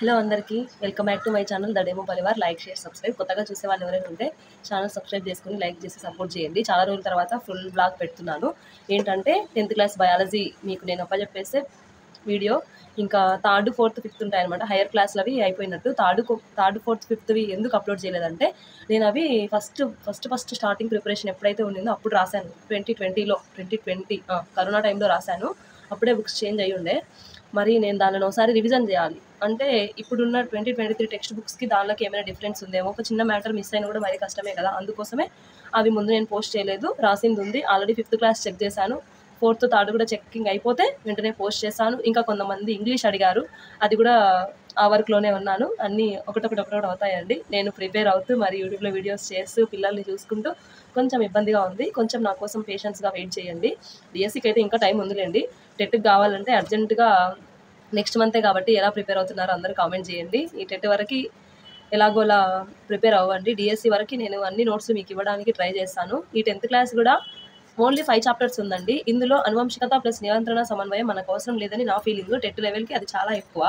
Hello అందరికీ welcome back to my channel the demo Parivar. Like share subscribe. కొత్తగా చూసే వాళ్ళు ఎవరైనా ఉంటే ఛానల్ సబ్స్క్రైబ్ చేసుకుని లైక్ చేసి సపోర్ట్ చేయండి. చాలా రోజుల తర్వాత ఫుల్ బ్లాగ్ పెడుతున్నాను. ఏంటంటే 10th క్లాస్ బయాలజీ మీకు నేను అప్పచెప్పేస్తే వీడియో ఇంకా థర్డ్ ఫోర్త్ ఫిఫ్త్ ఉంటాయి అనమాట. హైయర్ క్లాస్లు అవి అయిపోయినట్టు థర్డ్ ఫోర్త్ ఫిఫ్త్వి ఎందుకు అప్లోడ్ చేయలేదంటే నేను అవి ఫస్ట్ స్టార్టింగ్ ప్రిపరేషన్ ఎప్పుడైతే ఉండిందో అప్పుడు రాశాను. 2020 కరోనా టైంలో రాశాను. అప్పుడే బుక్స్ చేంజ్ అయ్యి ఉండే. మరి నేను దానిని ఒకసారి రివిజన్ చేయాలి. అంటే ఇప్పుడున్న 2023 టెక్స్ట్ బుక్స్కి దానిలోకి ఏమైనా డిఫరెన్స్ ఉందేమో. ఒక చిన్న మ్యాటర్ మిస్ అయినా కూడా మరీ కష్టమే కదా. అందుకోసమే అవి ముందు నేను పోస్ట్ చేయలేదు. రాసింది ఉంది ఆల్రెడీ. 5th క్లాస్ చెక్ చేశాను. 4th 3rd కూడా చెక్కింగ్ అయిపోతే వెంటనే పోస్ట్ చేశాను. ఇంకా కొంతమంది ఇంగ్లీష్ అడిగారు, అది కూడా ఆ వర్క్లోనే ఉన్నాను. అన్నీ ఒకటొకటి అవుతాయండి. నేను ప్రిపేర్ అవుతూ మరి యూట్యూబ్లో వీడియోస్ చేస్తూ పిల్లల్ని చూసుకుంటూ కొంచెం ఇబ్బందిగా ఉంది. కొంచెం నా కోసం పేషెన్స్గా వెయిట్ చేయండి. డిఎస్సికి అయితే ఇంకా టైం ఉందిలేండి. టెట్కి కావాలంటే అర్జెంటుగా నెక్స్ట్ మంతే కాబట్టి ఎలా ప్రిపేర్ అవుతున్నారో అందరూ కామెంట్ చేయండి. ఈ టెట్ వరకు ఎలాగోలా ప్రిపేర్ అవ్వండి. డిఎస్సి వరకు నేను అన్ని నోట్స్ మీకు ఇవ్వడానికి ట్రై చేస్తాను. ఈ 10th క్లాస్ కూడా ఓన్లీ 5 చాప్టర్స్ ఉందండి. ఇందులో అనువంశికత ప్లస్ నియంత్రణ సమన్వయం మనకు అవసరం లేదని నా ఫీలింగ్. టెట్ లెవెల్కి అది చాలా ఎక్కువ.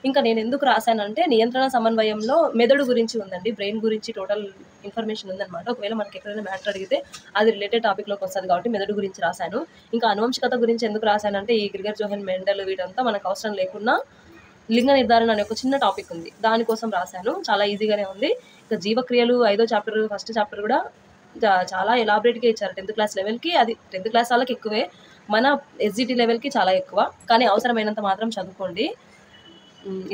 ఇంకా నేను ఎందుకు రాశానంటే నియంత్రణ సమన్వయంలో మెదడు గురించి ఉందండి. బ్రెయిన్ గురించి టోటల్ ఇన్ఫర్మేషన్ ఉందన్నమాట. ఒకవేళ మనకి ఎక్కడైనా మ్యాటర్ అడిగితే అది రిలేటెడ్ టాపిక్లోకి వస్తుంది కాబట్టి మెదడు గురించి రాశాను. ఇంకా అనువంశికత గురించి ఎందుకు రాశానంటే ఈ గ్రిగర్ జోహన్ మెండల్ వీటంతా మనకు అవసరం లేకున్నా లింగ నిర్ధారణ అనే ఒక చిన్న టాపిక్ ఉంది, దానికోసం రాశాను. చాలా ఈజీగానే ఉంది. ఇంకా జీవక్రియలు 5వ చాప్టర్ ఫస్ట్ చాప్టర్ కూడా చాలా ఎలాబరేట్గా ఇచ్చారు. 10th క్లాస్ లెవెల్కి. అది 10th క్లాస్ వాళ్ళకి ఎక్కువే, మన ఎస్జిటి లెవెల్కి చాలా ఎక్కువ. కానీ అవసరమైనంత మాత్రం చదువుకోండి.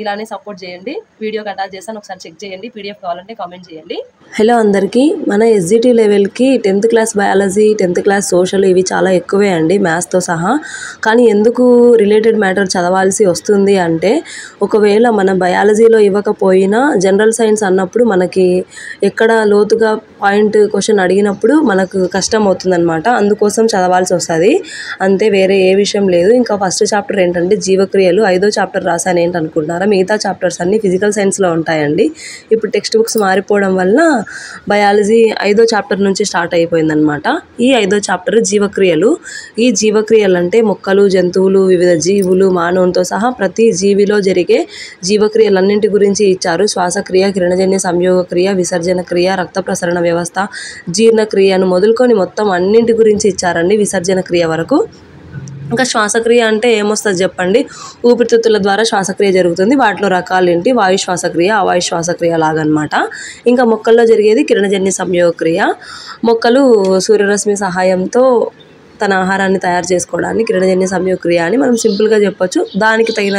ఇలానే సపోర్ట్ చేయండి. వీడియోకి అటాచ్ చేస్తాను, ఒకసారి చెక్ చేయండి. పీడిఎఫ్ కావాలంటే కామెంట్ చేయండి. హలో అందరికీ. మన ఎస్జిటి లెవెల్కి 10th class biology, 10th class social ఇవి చాలా ఎక్కువే అండి, మ్యాథ్స్తో సహా. కానీ ఎందుకు రిలేటెడ్ మ్యాటర్ చదవాల్సి వస్తుంది అంటే ఒకవేళ మన బయాలజీలో ఇవ్వకపోయినా జనరల్ సైన్స్ అన్నప్పుడు మనకి ఎక్కడ లోతుగా పాయింట్ క్వశ్చన్ అడిగినప్పుడు మనకు కష్టం అవుతుందన్నమాట. అందుకోసం చదవాల్సి వస్తుంది అంతే, వేరే ఏ విషయం లేదు. ఇంకా ఫస్ట్ చాప్టర్ ఏంటంటే జీవక్రియలు. 5వ చాప్టర్ రాశాను ఏంటనుకుంటున్నారా? మిగతా చాప్టర్స్ అన్నీ ఫిజికల్ సైన్స్లో ఉంటాయండి. ఇప్పుడు టెక్స్ట్ బుక్స్ మారిపోవడం వల్ల బయాలజీ 5వ చాప్టర్ నుంచి స్టార్ట్ అయిపోయిందనమాట. ఈ 5వ చాప్టర్ జీవక్రియలు. ఈ జీవక్రియలు అంటే మొక్కలు, జంతువులు, వివిధ జీవులు, మానవునితో సహా ప్రతి జీవిలో జరిగే జీవక్రియలన్నింటి గురించి ఇచ్చారు. శ్వాసక్రియ, కిరణజన్య సంయోగక్రియ, విసర్జన క్రియ, రక్త ప్రసరణ వ్యవస్థ, జీర్ణక్రియను మొదలుకొని మొత్తం అన్నింటి గురించి ఇచ్చారండి, విసర్జన క్రియ వరకు. ఇంకా శ్వాసక్రియ అంటే ఏమొస్తుంది చెప్పండి? ఊపిరితిత్తుల ద్వారా శ్వాసక్రియ జరుగుతుంది. వాటిలో రకాలు ఏంటి? వాయు శ్వాసక్రియ, అవాయు శ్వాసక్రియ లాగనమాట. ఇంకా మొక్కల్లో జరిగేది కిరణజన్య సంయోగక్రియ. మొక్కలు సూర్యరశ్మి సహాయంతో తన ఆహారాన్ని తయారు చేసుకోవడానికి కిరణజన్య సంయోగక్రియ అని మనం సింపుల్గా చెప్పొచ్చు. దానికి తగిన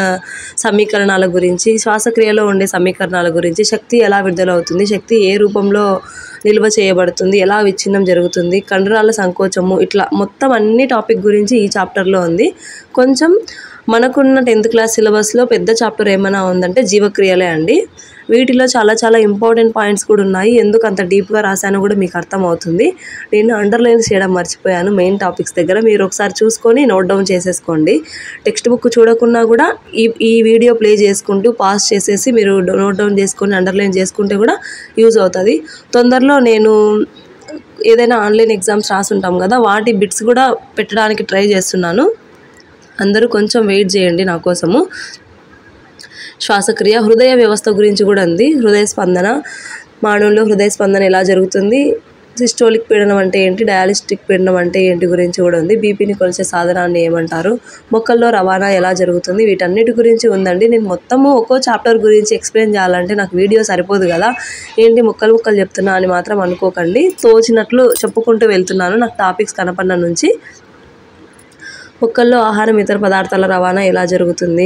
సమీకరణాల గురించి, శ్వాసక్రియలో ఉండే సమీకరణాల గురించి, శక్తి ఎలా విడుదలవుతుంది, శక్తి ఏ రూపంలో నిల్వ చేయబడుతుంది, ఎలా విచ్ఛిన్నం జరుగుతుంది, కండరాల సంకోచము, ఇట్లా మొత్తం అన్ని టాపిక్ గురించి ఈ చాప్టర్లో ఉంది. కొంచెం మనకున్న 10th క్లాస్ సిలబస్లో పెద్ద చాప్టర్ ఏమైనా ఉందంటే జీవక్రియలే అండి. వీటిలో చాలా ఇంపార్టెంట్ పాయింట్స్ కూడా ఉన్నాయి. ఎందుకు అంత డీప్గా రాశానో కూడా మీకు అర్థమవుతుంది. నేను అండర్లైన్ చేయడం మర్చిపోయాను మెయిన్ టాపిక్స్ దగ్గర. మీరు ఒకసారి చూసుకొని నోట్ డౌన్ చేసేసుకోండి. టెక్స్ట్ బుక్ చూడకున్నా కూడా ఈ వీడియో ప్లే చేసుకుంటూ పాస్ చేసేసి మీరు నోట్ డౌన్ చేసుకొని అండర్లైన్ చేసుకుంటే కూడా యూజ్ అవుతుంది. తొందరలో నేను ఏదైనా ఆన్లైన్ ఎగ్జామ్స్ రాసుంటాం కదా, వాటి బిట్స్ కూడా పెట్టడానికి ట్రై చేస్తున్నాను. అందరూ కొంచెం వెయిట్ చేయండి నా కోసము. శ్వాసక్రియ, హృదయ వ్యవస్థ గురించి కూడా ఉంది. హృదయ స్పందన, మానవుల్లో హృదయ స్పందన ఎలా జరుగుతుంది, సిస్టోలిక్ పీడనం అంటే ఏంటి, డయాలిస్టిక్ పీడనం అంటే ఏంటి గురించి కూడా ఉంది. బీపీని కొలిచే సాధనాన్ని ఏమంటారు, మొక్కల్లో రవాణా ఎలా జరుగుతుంది, వీటన్నిటి గురించి ఉందండి. నేను మొత్తము ఒక్కో చాప్టర్ గురించి ఎక్స్ప్లెయిన్ చేయాలంటే నాకు వీడియో సరిపోదు కదా. ఏంటి ముక్కలు చెప్తున్నా అని మాత్రం అనుకోకండి. తోచినట్లు చెప్పుకుంటూ వెళ్తున్నాను నాకు టాపిక్స్ కనపడిన నుంచి. మొక్కల్లో ఆహారం, ఇతర పదార్థాల రవాణా ఎలా జరుగుతుంది,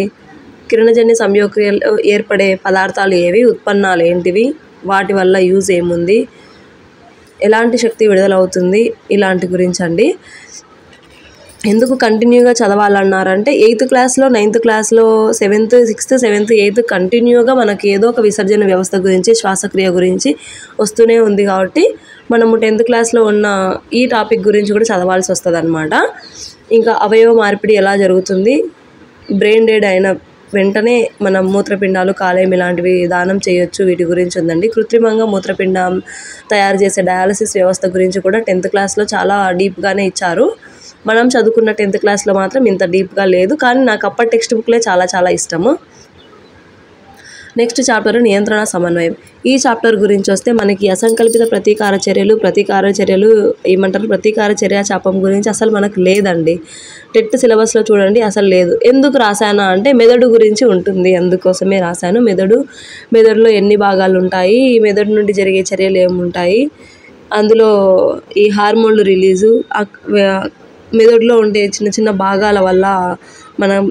కిరణజన్య సంయోగక్రియలో ఏర్పడే పదార్థాలు ఏవి, ఉత్పన్నాలు ఏంటివి, వాటి వల్ల యూజ్ ఏముంది, ఎలాంటి శక్తి విడుదలవుతుంది, ఇలాంటి గురించి అండి. ఎందుకు కంటిన్యూగా చదవాలన్నారంటే 8th క్లాస్లో, 9th క్లాస్లో, 7th, 6th, 7th, 8th కంటిన్యూగా మనకి ఏదో ఒక విసర్జన వ్యవస్థ గురించి, శ్వాసక్రియ గురించి వస్తూనే ఉంది కాబట్టి మనము 10th క్లాస్లో ఉన్న ఈ టాపిక్ గురించి కూడా చదవాల్సి వస్తుంది అనమాట. ఇంకా అవయవ మార్పిడి ఎలా జరుగుతుంది, బ్రెయిన్ డెడ్ అయిన వెంటనే మనం మూత్రపిండాలు, కాలేయం ఇలాంటివి దానం చేయొచ్చు, వీటి గురించి ఉందండి. కృత్రిమంగా మూత్రపిండం తయారు చేసే డయాలసిస్ వ్యవస్థ గురించి కూడా 10th క్లాస్లో చాలా డీప్గానే ఇచ్చారు. మనం చదువుకున్న 10th క్లాస్లో మాత్రం ఇంత డీప్గా లేదు. కానీ నాకు అప్పటి టెక్స్ట్ బుక్లే చాలా ఇష్టము. నెక్స్ట్ చాప్టర్ నియంత్రణ సమన్వయం. ఈ చాప్టర్ గురించి వస్తే మనకి అసంకల్పిత ప్రతీకార చర్యలు ఏమంటారు, ప్రతీకార చర్య చాపం గురించి అసలు మనకు లేదండి. టెట్ సిలబస్లో చూడండి అసలు లేదు. ఎందుకు రాశానా అంటే మెదడు గురించి ఉంటుంది, అందుకోసమే రాశాను. మెదడులో ఎన్ని భాగాలు ఉంటాయి, మెదడు నుండి జరిగే చర్యలు ఏముంటాయి, అందులో ఈ హార్మోన్లు రిలీజు, మెదడులో ఉండే చిన్న చిన్న భాగాల వల్ల మనం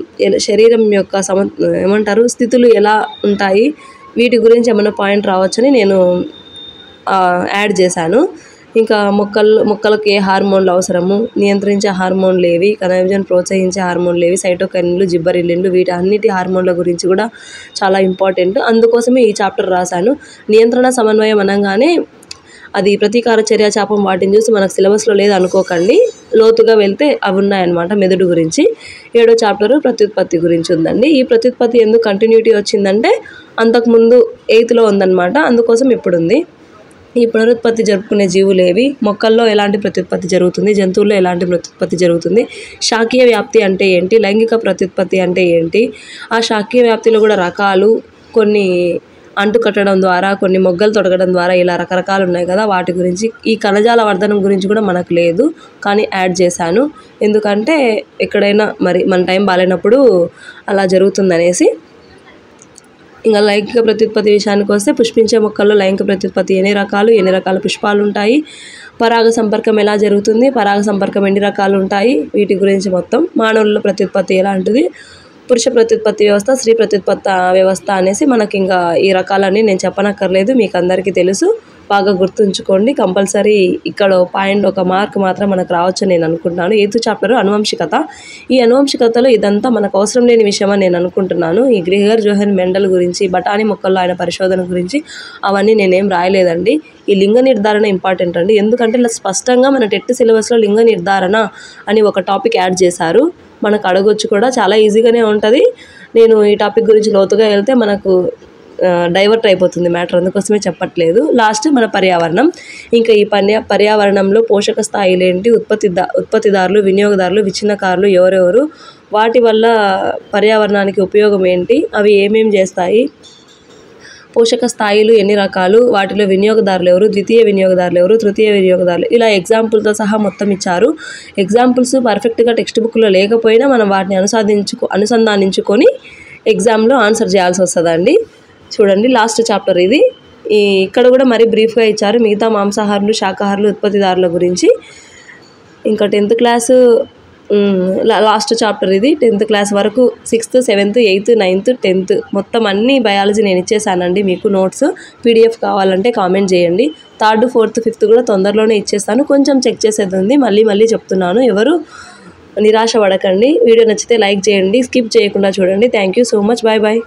శరీరం యొక్క స్థితులు ఎలా ఉంటాయి, వీటి గురించి ఏమైనా పాయింట్ రావచ్చని నేను యాడ్ చేశాను. ఇంకా మొక్కలకు ఏ హార్మోన్లు అవసరము, నియంత్రించే హార్మోన్లు ఏవి, కణవిభజన ప్రోత్సహించే హార్మోన్లు ఏవి, సైటోకైన్లు, జిబ్బరిలిన్లు, వీటి అన్నిటి హార్మోన్ల గురించి కూడా చాలా ఇంపార్టెంట్. అందుకోసమే ఈ చాప్టర్ రాశాను. నియంత్రణ సమన్వయం అనగానే అది ప్రతీకార చర్య చాపం, వాటిని చూసి మనకు సిలబస్లో లేదు అనుకోకండి. లోతుగా వెళ్తే అవి ఉన్నాయన్నమాట మెదడు గురించి. 7వ చాప్టర్ ప్రత్యుత్పత్తి గురించి ఉందండి. ఈ ప్రత్యుత్పత్తి ఎందుకు కంటిన్యూటీ వచ్చిందంటే అంతకుముందు 8th ఉందన్నమాట, అందుకోసం ఇప్పుడు ఉంది. ఈ పునరుత్పత్తి జరుపుకునే జీవులేవి, మొక్కల్లో ఎలాంటి ప్రత్యుత్పత్తి జరుగుతుంది, జంతువుల్లో ఎలాంటి ప్రత్యుత్పత్తి జరుగుతుంది, శాఖీయ వ్యాప్తి అంటే ఏంటి, లైంగిక ప్రత్యుత్పత్తి అంటే ఏంటి, ఆ శాఖీయ వ్యాప్తిలో కూడా రకాలు, కొన్ని అంటు కట్టడం ద్వారా, కొన్ని మొగ్గలు తొడగడం ద్వారా, ఇలా రకరకాలు ఉన్నాయి కదా, వాటి గురించి. ఈ కణజాల వర్ధనం గురించి కూడా మనకు లేదు, కానీ యాడ్ చేశాను. ఎందుకంటే ఎక్కడైనా మరి మన టైం బాగాలేనప్పుడు అలా జరుగుతుందనేసి. ఇంకా లైంగిక ప్రత్యుత్పత్తి విషయానికి వస్తే పుష్పించే మొక్కల్లో లైంగిక ప్రత్యుత్పత్తి ఎన్ని రకాల పుష్పాలు ఉంటాయి, పరాగ సంపర్కం ఎలా జరుగుతుంది, పరాగ సంపర్కం ఎన్ని రకాలు ఉంటాయి, వీటి గురించి మొత్తం. మానవుల ప్రత్యుత్పత్తి ఎలాంటిది, పురుష ప్రత్యుత్పత్తి వ్యవస్థ, స్త్రీ ప్రత్యుత్పత్తి వ్యవస్థ అనేసి మనకి ఇంకా ఈ రకాలన్నీ నేను చెప్పనక్కర్లేదు, మీకు అందరికీ తెలుసు. బాగా గుర్తుంచుకోండి. కంపల్సరీ ఇక్కడ పాయింట్, ఒక మార్క్ మాత్రం మనకు రావచ్చు నేను అనుకుంటున్నాను. 8th chapter అనువంశికత. ఈ అనువంశికతలో ఇదంతా మనకు అవసరం లేని విషయం అని నేను అనుకుంటున్నాను. ఈ గ్రెగర్ జోహన్ మెండల్ గురించి, బఠానీ మొక్కల్లో ఆయన పరిశోధన గురించి అవన్నీ నేనేం రాయలేదండి. ఈ లింగ నిర్ధారణ ఇంపార్టెంట్ అండి. ఎందుకంటే ఇలా స్పష్టంగా మన టెట్ సిలబస్లో లింగ నిర్ధారణ అని ఒక టాపిక్ యాడ్ చేశారు. మనకు అడగొచ్చు కూడా, చాలా ఈజీగానే ఉంటుంది. నేను ఈ టాపిక్ గురించి లోతుగా వెళ్తే మనకు డైవర్ట్ అయిపోతుంది మ్యాటర్, అందుకోసమే చెప్పట్లేదు. లాస్ట్ మన పర్యావరణం. ఇంకా ఈ పర్యావరణంలో పోషక స్థాయిలు ఏంటి, ఉత్పత్తిదారులు, వినియోగదారులు, విచ్ఛిన్నకారులు ఎవరెవరు, వాటి వల్ల పర్యావరణానికి ఉపయోగం ఏంటి, అవి ఏమేం చేస్తాయి, పోషక స్థాయిలు ఎన్ని రకాలు, వాటిలో వినియోగదారులు ఎవరు, ద్వితీయ వినియోగదారులు ఎవరు, తృతీయ వినియోగదారులు, ఇలా ఎగ్జాంపుల్తో సహా మొత్తం ఇచ్చారు. ఎగ్జాంపుల్స్ పర్ఫెక్ట్గా టెక్స్ట్ బుక్లో లేకపోయినా మనం వాటిని అనుసంధానించుకొని ఎగ్జామ్లో ఆన్సర్ చేయాల్సి వస్తుందండి. చూడండి లాస్ట్ చాప్టర్ ఇది. ఇక్కడ కూడా మరీ బ్రీఫ్గా ఇచ్చారు మిగతా మాంసాహారులు, శాకాహారులు, ఉత్పత్తిదారుల గురించి. ఇంకా 10th క్లాసు లాస్ట్ చాప్టర్ ఇది. 10th క్లాస్ వరకు 6th, 7th, 8th, 9th, 10th మొత్తం అన్ని బయాలజీ నేను ఇచ్చేసానండి. మీకు నోట్స్ PDF కావాలంటే కామెంట్ చేయండి. 3rd, 4th, 5th కూడా తొందరలోనే ఇచ్చేస్తాను. కొంచెం చెక్ చేసేది ఉంది, మళ్ళీ చెప్తున్నాను. ఎవరు నిరాశ పడకండి. వీడియో నచ్చితే లైక్ చేయండి, స్కిప్ చేయకుండా చూడండి. Thank you so much. Bye.